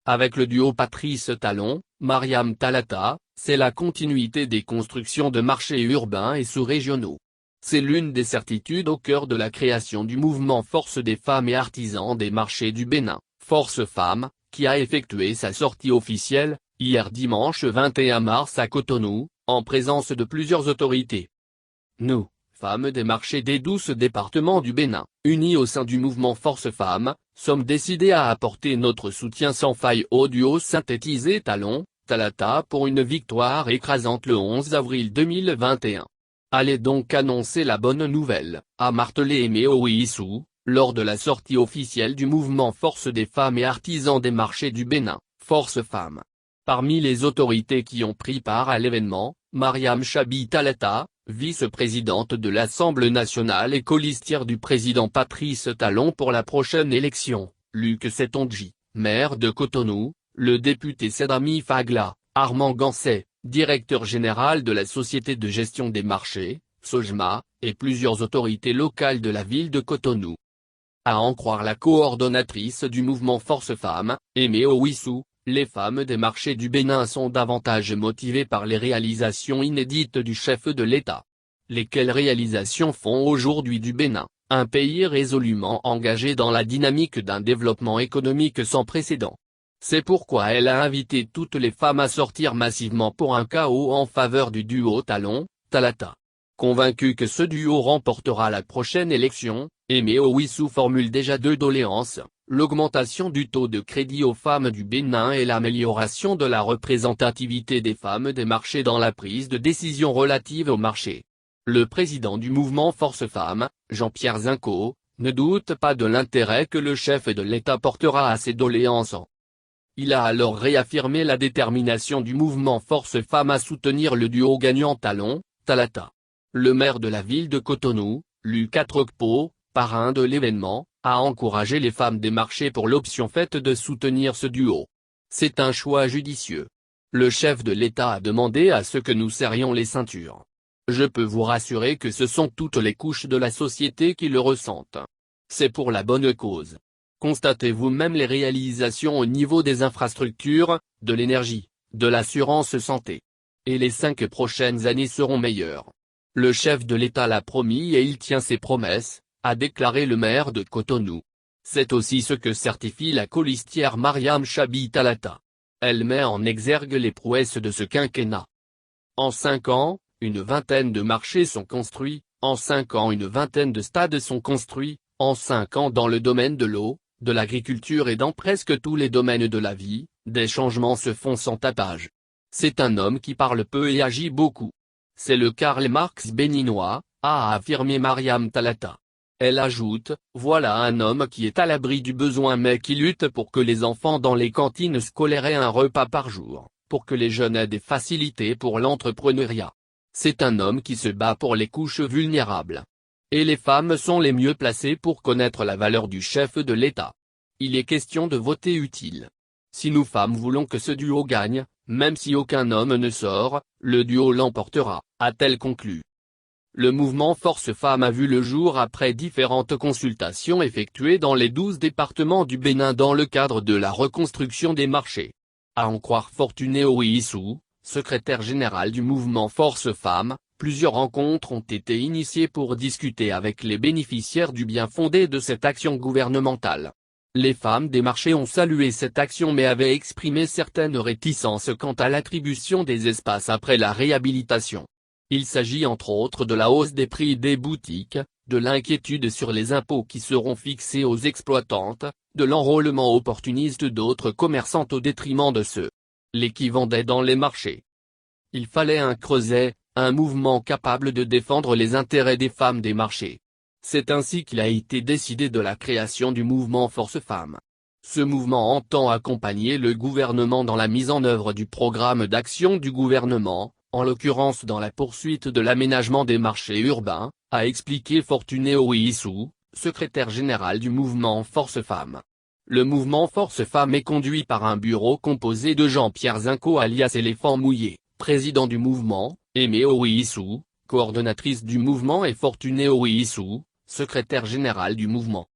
Avec le duo Patrice Talon, Mariam Talata, c'est la continuité des constructions de marchés urbains et sous-régionaux. C'est l'une des certitudes au cœur de la création du mouvement Force des femmes et artisans des marchés du Bénin, Force Femmes, qui a effectué sa sortie officielle, hier dimanche 21 mars à Cotonou, en présence de plusieurs autorités. Nous, femmes des marchés des 12 départements du Bénin, unies au sein du mouvement Force Femmes, sommes décidées à apporter notre soutien sans faille au duo synthétisé Talon, Talata pour une victoire écrasante le 11 avril 2021. Allez donc annoncer la bonne nouvelle, a martelé Aimé Ouissou, lors de la sortie officielle du mouvement Force des femmes et artisans des marchés du Bénin, Force Femmes. Parmi les autorités qui ont pris part à l'événement, Mariam Chabi Talata, vice-présidente de l'Assemblée nationale et colistière du président Patrice Talon pour la prochaine élection, Luc Setondji, maire de Cotonou, le député Sedami Fagla, Armand Gansset, directeur général de la Société de gestion des marchés, SOGMA, et plusieurs autorités locales de la ville de Cotonou. À en croire la coordonnatrice du mouvement Force Femmes, Aimé Ouissou, les femmes des marchés du Bénin sont davantage motivées par les réalisations inédites du chef de l'État. Lesquelles réalisations font aujourd'hui du Bénin, un pays résolument engagé dans la dynamique d'un développement économique sans précédent. C'est pourquoi elle a invité toutes les femmes à sortir massivement pour un chaos en faveur du duo Talon-Talata. Convaincu que ce duo remportera la prochaine élection, Aimé Ouissou formule déjà deux doléances, l'augmentation du taux de crédit aux femmes du Bénin et l'amélioration de la représentativité des femmes des marchés dans la prise de décision relative au marché. Le président du mouvement Force Femmes, Jean-Pierre Zinco, ne doute pas de l'intérêt que le chef de l'État portera à ces doléances. Il a alors réaffirmé la détermination du mouvement Force Femmes à soutenir le duo gagnant Talon-Talata. Le maire de la ville de Cotonou, Lucas Trocpo, parrain de l'événement, a encouragé les femmes des marchés pour l'option faite de soutenir ce duo. C'est un choix judicieux. Le chef de l'État a demandé à ce que nous serrions les ceintures. Je peux vous rassurer que ce sont toutes les couches de la société qui le ressentent. C'est pour la bonne cause. Constatez vous-même les réalisations au niveau des infrastructures, de l'énergie, de l'assurance santé. Et les 5 prochaines années seront meilleures. Le chef de l'État l'a promis et il tient ses promesses, a déclaré le maire de Cotonou. C'est aussi ce que certifie la colistière Mariam Chabi Talata. Elle met en exergue les prouesses de ce quinquennat. En 5 ans, une vingtaine de marchés sont construits, en 5 ans une vingtaine de stades sont construits, en 5 ans dans le domaine de l'eau, de l'agriculture et dans presque tous les domaines de la vie, des changements se font sans tapage. C'est un homme qui parle peu et agit beaucoup. C'est le Karl Marx béninois, a affirmé Mariam Talata. Elle ajoute, voilà un homme qui est à l'abri du besoin mais qui lutte pour que les enfants dans les cantines scolaires aient un repas par jour, pour que les jeunes aient des facilités pour l'entrepreneuriat. C'est un homme qui se bat pour les couches vulnérables. Et les femmes sont les mieux placées pour connaître la valeur du chef de l'État. Il est question de voter utile. Si nous femmes voulons que ce duo gagne, même si aucun homme ne sort, le duo l'emportera, a-t-elle conclu. Le mouvement Force Femmes a vu le jour après différentes consultations effectuées dans les 12 départements du Bénin dans le cadre de la reconstruction des marchés. À en croire Fortuné Ouissou, secrétaire général du mouvement Force Femmes, plusieurs rencontres ont été initiées pour discuter avec les bénéficiaires du bien fondé de cette action gouvernementale. Les femmes des marchés ont salué cette action mais avaient exprimé certaines réticences quant à l'attribution des espaces après la réhabilitation. Il s'agit entre autres de la hausse des prix des boutiques, de l'inquiétude sur les impôts qui seront fixés aux exploitantes, de l'enrôlement opportuniste d'autres commerçantes au détriment de ceux-là qui vendaient dans les marchés. Il fallait un creuset, un mouvement capable de défendre les intérêts des femmes des marchés. C'est ainsi qu'il a été décidé de la création du mouvement Force Femmes. Ce mouvement entend accompagner le gouvernement dans la mise en œuvre du programme d'action du gouvernement, en l'occurrence dans la poursuite de l'aménagement des marchés urbains, a expliqué Fortuné Ouissou, secrétaire général du mouvement Force Femmes. Le mouvement Force Femmes est conduit par un bureau composé de Jean-Pierre Zinco alias Éléphant Mouillé, président du mouvement, Aimé Ouissou, coordonnatrice du mouvement et Fortuné Ouissou, secrétaire général du mouvement.